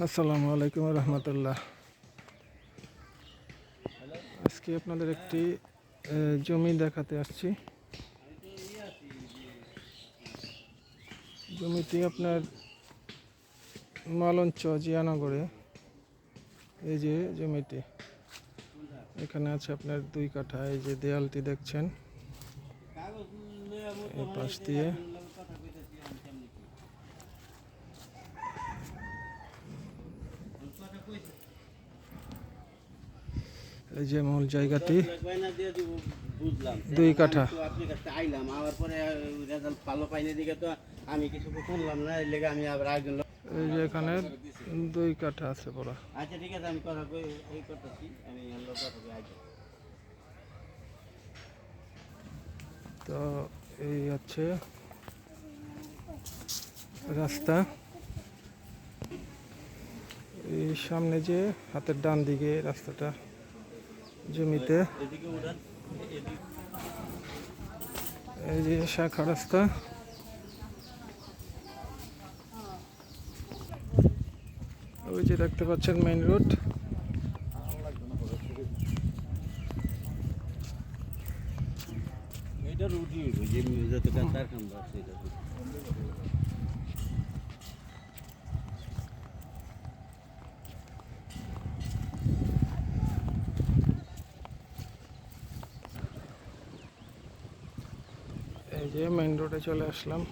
আসসালামু আলাইকুম রহমতুল্লাহ। আজকে আপনাদের একটি জমি দেখাতে আসছি। জমিটি আপনার মালঞ্চ জিয়ানগরে। এই যে জমিটি এখানে আছে আপনার 2 কাঠা। এই যে দেয়ালটি দেখছেন, এই পাশ দিয়ে এই যে মূল জায়গাটি 2 কাঠা। আপনার কাছে আইলাম, আবার পরে রেজাল্ট ভালো পাইনি দিকে তো আমি কিছু শুনলাম না, এই লেগে আমি আবার একজন। এই যে এখানে 2 কাঠা আছে পুরো। আচ্ছা ঠিক আছে, আমি কথা এই করতেছি, আমি কথা আগে। তো এই হচ্ছে রাস্তা। এই সামনে যে হাতের ডান দিকে রাস্তাটা জমিতে, এই যে শাখা রাস্তা। ওই যে দেখতে পাচ্ছেন মেইন রোড। এটা রুটি যে যত কার কাম আছে এটা। এই যে মেইন রোডে চলে আসলাম।